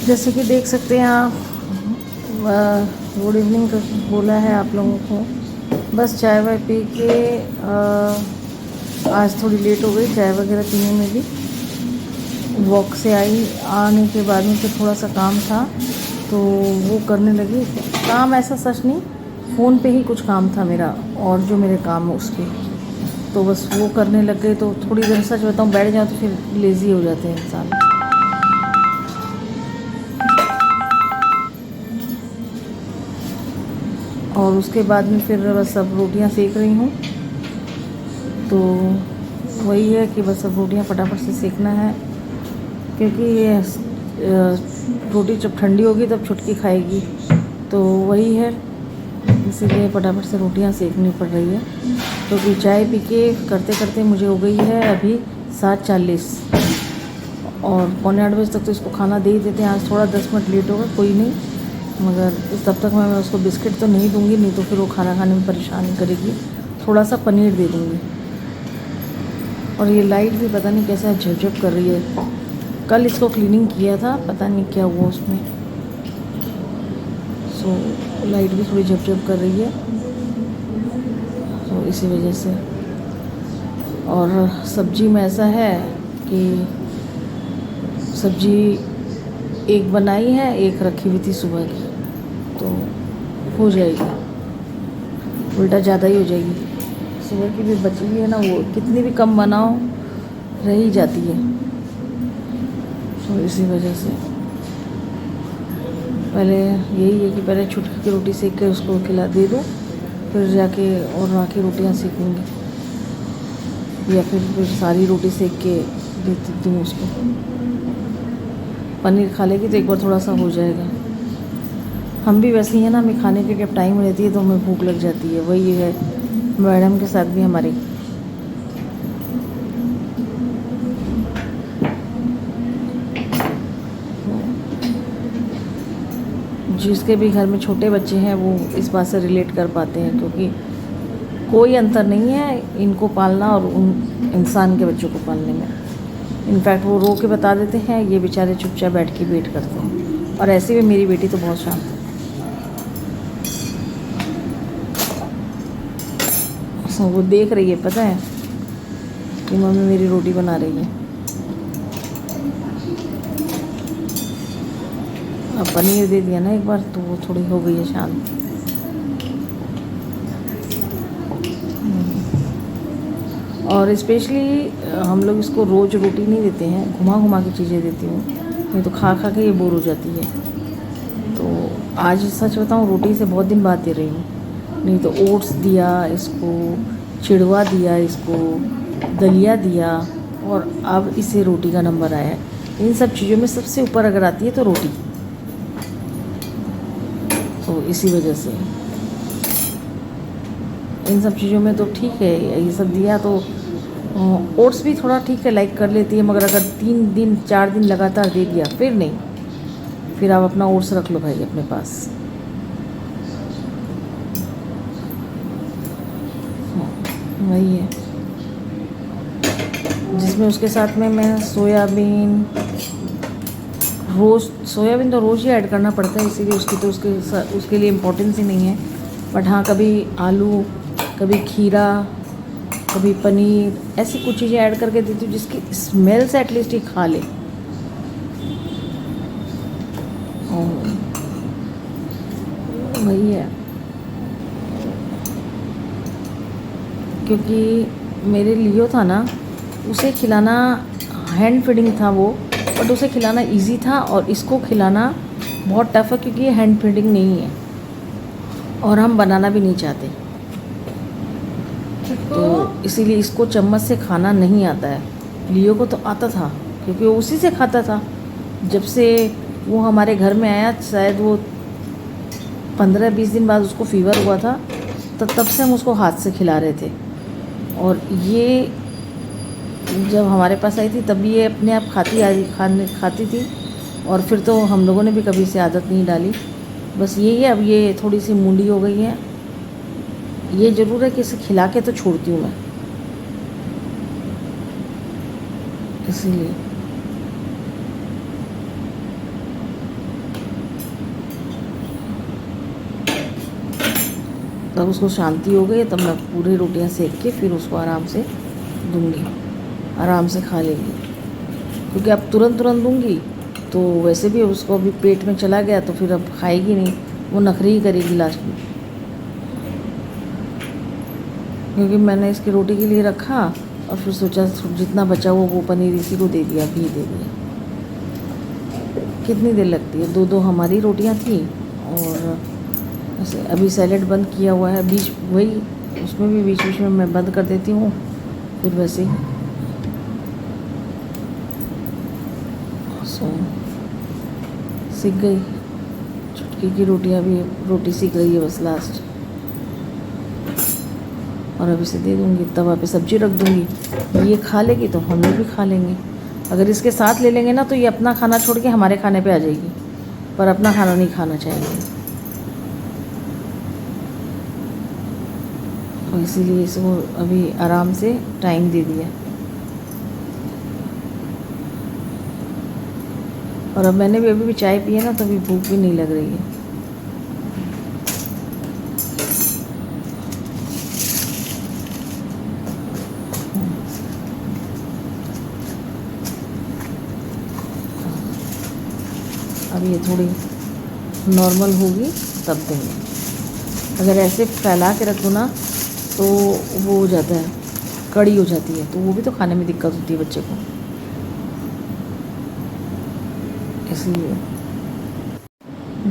जैसे कि देख सकते हैं आप, गुड इवनिंग बोला है आप लोगों को। बस चाय वाय पी के आज थोड़ी लेट हो गई चाय वगैरह पीने में भी। वॉक से आई, आने के बाद में फिर थोड़ा सा काम था तो वो करने लगी। काम ऐसा सच नहीं, फ़ोन पे ही कुछ काम था मेरा और जो मेरे काम है उसके, तो बस वो करने लग गए। तो थोड़ी देर सच बताऊँ बैठ जाओ तो फिर लेज़ी हो जाते हैं इंसान। और उसके बाद में फिर बस अब रोटियां सेक रही हूँ। तो वही है कि बस अब रोटियां फटाफट से सेकना है, क्योंकि ये रोटी जब ठंडी होगी तब छुटकी खाएगी, तो वही है, इसीलिए फटाफट से रोटियां सेकनी पड़ रही है। क्योंकि चाय पी के करते करते मुझे हो गई है अभी 7:40 और 7:45 तक तो इसको खाना दे ही देते हैं। आज थोड़ा 10 मिनट लेट होगा, कोई नहीं, मगर तब तक मैं उसको बिस्किट तो नहीं दूंगी, नहीं तो फिर वो खाना खाने में परेशान करेगी। थोड़ा सा पनीर दे दूंगी। और ये लाइट भी पता नहीं कैसा झपझप कर रही है। कल इसको क्लीनिंग किया था, पता नहीं क्या हुआ उसमें, सो लाइट भी थोड़ी झपझप कर रही है, तो इसी वजह से। और सब्जी में ऐसा है कि सब्जी एक बनाई है, एक रखी हुई थी सुबह की, तो हो जाएगी, उल्टा ज़्यादा ही हो जाएगी। सुबह की भी बची हुई है ना, वो कितनी भी कम बनाओ रह ही जाती है, तो इसी वजह से पहले यही है कि पहले छुटकी की रोटी सेक के उसको खिला दे दूँ, फिर जाके और आके रोटियाँ सेकूँगी, या फिर सारी रोटी सेक के देती दूँ उसको। पनीर खा लेगी तो एक बार थोड़ा सा हो जाएगा। हम भी वैसे ही है ना, हमें खाने के जब टाइम रहती है तो हमें भूख लग जाती है, वही है मैडम के साथ भी हमारी। जिसके भी घर में छोटे बच्चे हैं वो इस बात से रिलेट कर पाते हैं, क्योंकि कोई अंतर नहीं है इनको पालना और उन इंसान के बच्चों को पालने में। इनफैक्ट वो रो के बता देते हैं, ये बेचारे चुपचाप बैठ के वेट करते हैं। और ऐसे भी मेरी बेटी तो बहुत शांत है, वो देख रही है, पता है कि मम्मी मेरी रोटी बना रही है। अब पनीर दे दिया ना एक बार, तो वो थोड़ी हो गई है शांत। और स्पेशली हम लोग इसको रोज़ रोटी नहीं देते हैं, घुमा घुमा के चीज़ें देती हूँ, नहीं तो खा खा के ये बोर हो जाती है। तो आज सच बताऊँ रोटी से बहुत दिन बाद दे रही हूँ, नहीं तो ओट्स दिया इसको, चिड़वा दिया इसको, दलिया दिया, और अब इसे रोटी का नंबर आया है। इन सब चीज़ों में सबसे ऊपर अगर आती है तो रोटी, तो इसी वजह से इन सब चीज़ों में तो ठीक है, ये सब दिया तो ओट्स भी थोड़ा ठीक है, लाइक कर लेती है। मगर अगर 3 दिन 4 दिन लगातार दे दिया फिर नहीं, फिर आप अपना ओट्स रख लो भाई अपने पास। वही है, जिसमें उसके साथ में मैं सोयाबीन, रोज़ सोयाबीन तो रोज़ ही ऐड करना पड़ता है, इसीलिए उसकी तो उसके लिए इम्पोर्टेंस ही नहीं है। बट हाँ, कभी आलू, कभी खीरा, कभी पनीर, ऐसी कुछ चीज़ें ऐड करके देती हूँ जिसकी स्मेल से एटलीस्ट ये खा ले। वही है, क्योंकि मेरे लियो था ना, उसे खिलाना हैंड फीडिंग था वो, बट उसे खिलाना इजी था, और इसको खिलाना बहुत टफ है क्योंकि ये हैंड फीडिंग नहीं है और हम बनाना भी नहीं चाहते, तो इसीलिए इसको चम्मच से खाना नहीं आता है। लियो को तो आता था क्योंकि वो उसी से खाता था। जब से वो हमारे घर में आया, शायद वो 15-20 दिन बाद उसको फीवर हुआ था, तब से हम उसको हाथ से खिला रहे थे। और ये जब हमारे पास आई थी तब ये अपने आप खाती थी, और फिर तो हम लोगों ने भी कभी से आदत नहीं डाली। बस यही है, अब ये थोड़ी सी मुंडी हो गई है। ये ज़रूर है कि इसे खिला के तो छोड़ती हूँ मैं, इसीलिए। तब उसको शांति हो गई, तब मैं पूरी रोटियां सेक के फिर उसको आराम से दूंगी, आराम से खा लेगी। क्योंकि अब तुरंत तुरंत दूंगी तो वैसे भी उसको अभी पेट में चला गया तो फिर अब खाएगी नहीं, वो नखरी ही करेगी लास्ट में। क्योंकि मैंने इसकी रोटी के लिए रखा और फिर सोचा जितना बचा वो पनीर इसी को दे दिया, घी दे दिया। कितनी देर लगती है, दो हमारी रोटियां थी और ऐसे अभी सैलेड बंद किया हुआ है, बीच वही उसमें भी बीच बीच में मैं बंद कर देती हूँ, फिर वैसे ही सीख गई। चुटकी की रोटियां भी रोटी सीख रही है बस लास्ट। और अभी से दे दूँगी, तवा पे सब्जी रख दूँगी, ये खा लेगी तो हम लोग भी खा लेंगे। अगर इसके साथ ले लेंगे ना तो ये अपना खाना छोड़ के हमारे खाने पे आ जाएगी, पर अपना खाना नहीं खाना चाहिए। तो इसीलिए इसको अभी आराम से टाइम दे दिया। और अब मैंने भी अभी चाय पी है ना, तो अभी भूख भी नहीं लग रही है। अब ये थोड़ी नॉर्मल होगी तब देंगे। अगर ऐसे फैला के रख दो ना तो वो हो जाता है, कड़ी हो जाती है, तो वो भी तो खाने में दिक्कत होती है बच्चे को, इसलिए।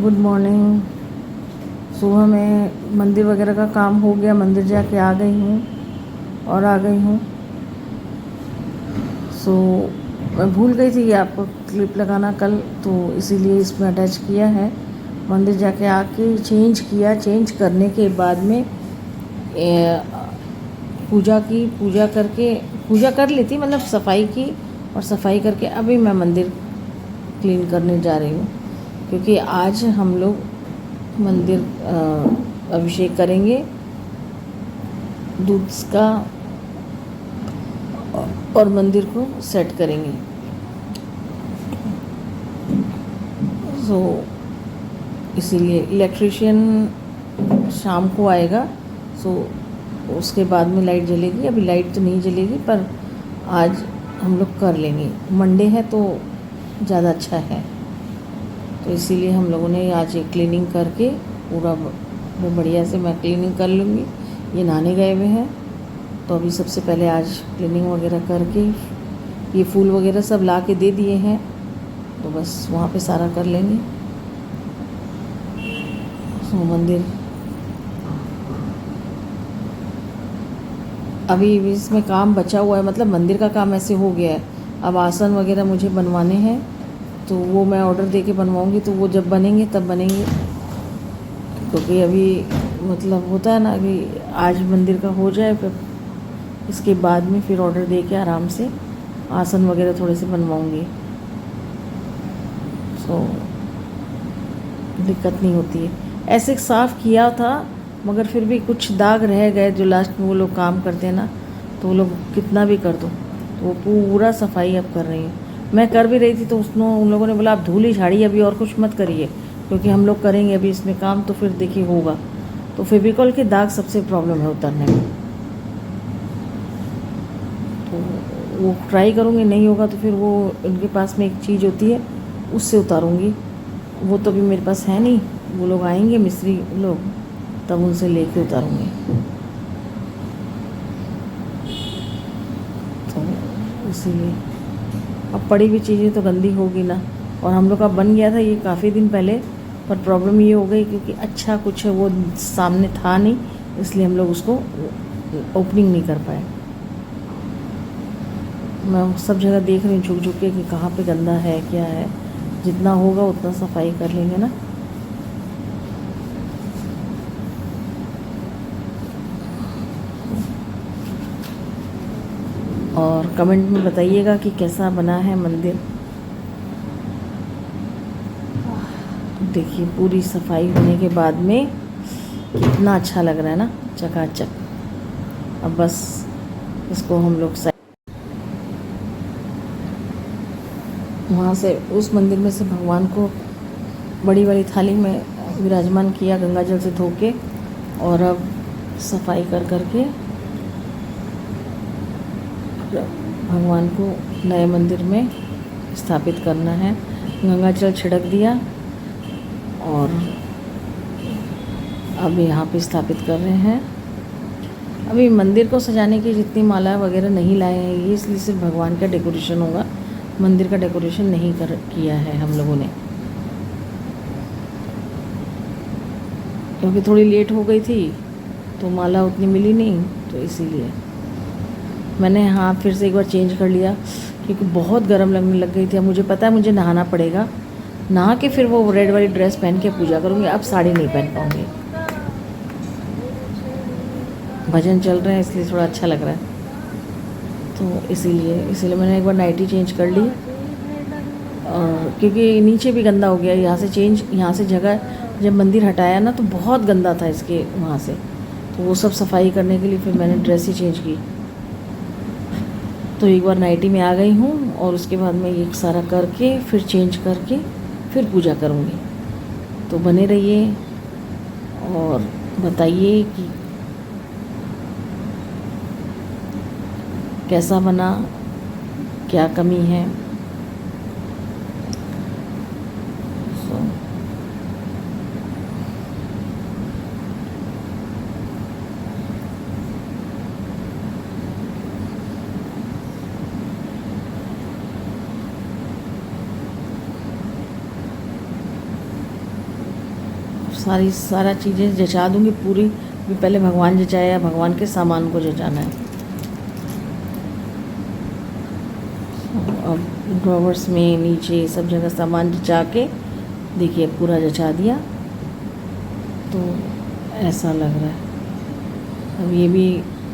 Good morning. सुबह में मंदिर वगैरह का काम हो गया, मंदिर जाके आ गई हूँ। सो मैं भूल गई थी आपको क्लिप लगाना कल, तो इसीलिए इसमें अटैच किया है। मंदिर जाके आके चेंज किया, चेंज करने के बाद में पूजा कर ली थी, मतलब सफाई की, और सफाई करके अभी मैं मंदिर क्लीन करने जा रही हूँ। क्योंकि आज हम लोग मंदिर अभिषेक करेंगे दूध का और मंदिर को सेट करेंगे। सो इसीलिए इलेक्ट्रिशियन शाम को आएगा, सो उसके बाद में लाइट जलेगी। अभी लाइट तो नहीं जलेगी, पर आज हम लोग कर लेंगे। मंडे है तो ज़्यादा अच्छा है, तो इसीलिए हम लोगों ने आज ये क्लीनिंग करके पूरा बढ़िया से मैं क्लीनिंग कर लूँगी। ये नहाने गए हुए हैं, तो अभी सबसे पहले आज क्लीनिंग वगैरह करके ये फूल वगैरह सब ला के दे दिए हैं, तो बस वहाँ पे सारा कर लेंगे। तो मंदिर अभी इसमें काम बचा हुआ है, मतलब मंदिर का काम ऐसे हो गया है। अब आसन वगैरह मुझे बनवाने हैं, तो वो मैं ऑर्डर दे के बनवाऊँगी, तो वो जब बनेंगे तब बनेंगे। क्योंकि अभी मतलब होता है ना, अभी आज मंदिर का हो जाए, फिर इसके बाद में फिर ऑर्डर दे के आराम से आसन वगैरह थोड़े से बनवाऊँगी, सो दिक्कत नहीं होती है। ऐसे साफ़ किया था, मगर फिर भी कुछ दाग रह गए, जो लास्ट में वो लोग काम करते हैं ना, तो वो लोग कितना भी कर दो तो वो पूरा सफाई अब कर रही हैं। मैं कर भी रही थी तो उन लोगों ने बोला आप धूल ही झाड़िए, अभी और कुछ मत करिए, क्योंकि हम लोग करेंगे अभी इसमें काम, तो फिर देखिए होगा। तो फेविकॉल के दाग सबसे प्रॉब्लम है उतरने में, तो वो ट्राई करूँगी, नहीं होगा तो फिर वो उनके पास में एक चीज़ होती है उससे उतारूँगी। वो तो अभी मेरे पास है नहीं, वो लोग आएंगे मिस्त्री लोग, तब उनसे लेके उतारूँगी। तो इसीलिए अब पड़ी हुई चीज़ें तो गंदी होगी ना। और हम लोग का बन गया था ये काफ़ी दिन पहले, पर प्रॉब्लम ये हो गई क्योंकि अच्छा कुछ वो सामने था नहीं, इसलिए हम लोग उसको ओपनिंग नहीं कर पाए। मैं सब जगह देख रही हूँ झुक झुक के कि कहाँ पे गंदा है क्या है, जितना होगा उतना सफाई कर लेंगे ना। और कमेंट में बताइएगा कि कैसा बना है मंदिर। देखिए पूरी सफाई होने के बाद में कितना अच्छा लग रहा है ना, चकाचक। अब बस इसको हम लोग वहाँ से उस मंदिर में से भगवान को बड़ी वाली थाली में विराजमान किया गंगा जल से धो के, और अब सफाई कर करके भगवान को नए मंदिर में स्थापित करना है। गंगाजल छिड़क दिया और अब यहाँ पे स्थापित कर रहे हैं। अभी मंदिर को सजाने की जितनी माला वगैरह नहीं लाए हैं ये, इसलिए सिर्फ भगवान का डेकोरेशन होगा, मंदिर का डेकोरेशन नहीं किया है हम लोगों ने, क्योंकि थोड़ी लेट हो गई थी तो माला उतनी मिली नहीं, तो इसीलिए मैंने फिर से एक बार चेंज कर लिया, क्योंकि बहुत गर्म लगने लग गई थी। अब मुझे पता है मुझे नहाना पड़ेगा, नहा के फिर वो रेड वाली ड्रेस पहन के पूजा करूँगी। अब साड़ी नहीं पहन पाऊँगी, भजन चल रहे हैं इसलिए थोड़ा अच्छा लग रहा है, तो इसीलिए मैंने एक बार नाइटी चेंज कर ली। और क्योंकि नीचे भी गंदा हो गया, यहाँ से जगह जब मंदिर हटाया ना तो बहुत गंदा था इसके वहाँ से, तो वो सब सफाई करने के लिए फिर मैंने ड्रेस ही चेंज की। तो एक बार नाइटी में आ गई हूँ और उसके बाद मैं ये सारा करके फिर चेंज करके फिर पूजा करूँगी। तो बने रहिए और बताइए कि कैसा बना, क्या कमी है। सारा चीज़ें जचा दूँगी पूरी, भी पहले भगवान जचाया, भगवान के सामान को जचाना है। अब ड्रॉवर्स में नीचे सब जगह सामान जचा के देखिए पूरा जचा दिया, तो ऐसा लग रहा है। अब ये भी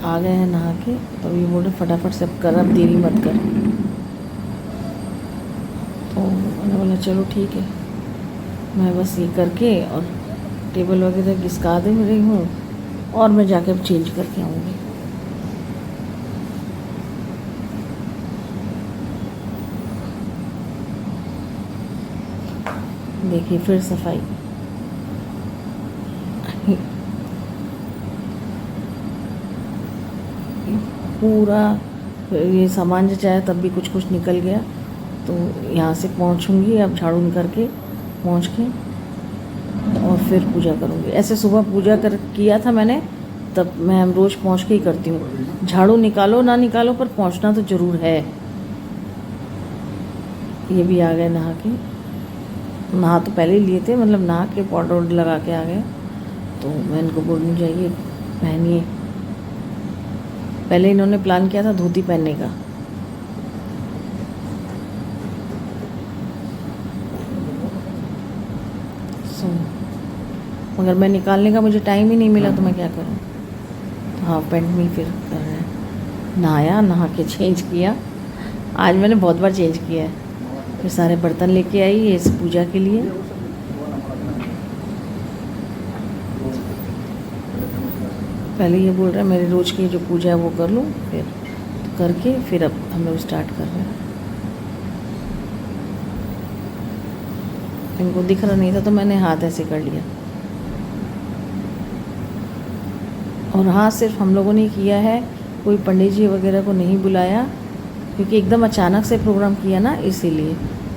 आ गए हैं नहा के, तो ये बोल रहे फटाफट से अब कर, अब देरी मत कर। तो मैंने बोला चलो ठीक है, मैं बस ये करके और टेबल वगैरह घिसका दे रही हूँ और मैं जाकर अब चेंज करके आऊँगी। देखिए फिर सफाई पूरा, ये सामान जचाया तब भी कुछ कुछ निकल गया, तो यहाँ से पहुँचूँगी अब झाड़ू निकाल के पहुँच के और फिर पूजा करूँगी। ऐसे सुबह पूजा किया था मैंने, तब मैं रोज़ पहुँच के ही करती हूँ। झाड़ू निकालो ना निकालो पर पहुँचना तो ज़रूर है। ये भी आ गए नहा के, नहा तो पहले ही लिए थे, मतलब नहा के पाउडर वाउडर लगा के आ गए, तो मैं इनको बोलने जाइए पहनिए। पहले इन्होंने प्लान किया था धोती पहनने का, मगर मैं निकालने का मुझे टाइम ही नहीं मिला, तो मैं क्या करूँ। तो हाफ पैंट में फिर कर रहे हैं। नहाया, नहा के चेंज किया। आज मैंने बहुत बार चेंज किया है। फिर सारे बर्तन लेके आई इस पूजा के लिए। पहले ये बोल रहा है मेरे रोज़ की जो पूजा है वो कर लूँ, फिर तो करके फिर अब हम लोग स्टार्ट कर रहे हैं। इनको दिख रहा नहीं था तो मैंने हाथ ऐसे कर लिया। और हाँ, सिर्फ हम लोगों ने किया है, कोई पंडित जी वगैरह को नहीं बुलाया, क्योंकि एकदम अचानक से प्रोग्राम किया ना, इसीलिए।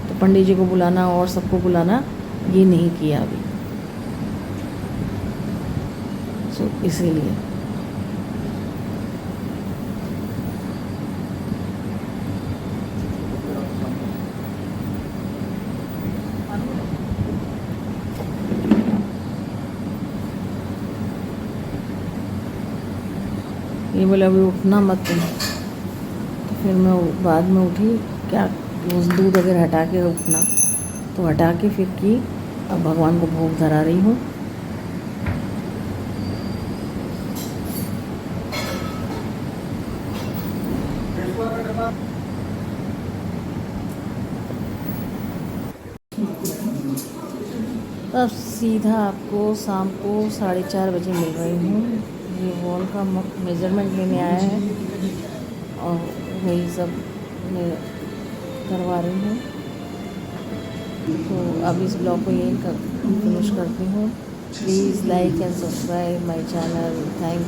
तो पंडित जी को बुलाना और सबको बुलाना ये नहीं किया अभी, सो इसीलिए। ये बोले अभी उठना मत तुम, तो फिर मैं बाद में उठी, क्या वो दूध वगैरह हटा के उठना, तो हटा के फिर की। अब भगवान को भोग धरा रही हूँ। अब सीधा आपको शाम को 4:30 बजे मिल रही हूँ। ये वॉल का मेजरमेंट लेने आया है और वही सब मैं करवा रही हूँ। तो अब इस ब्लॉग को यही फिनिश करती हूँ। Please like and subscribe my channel. Thank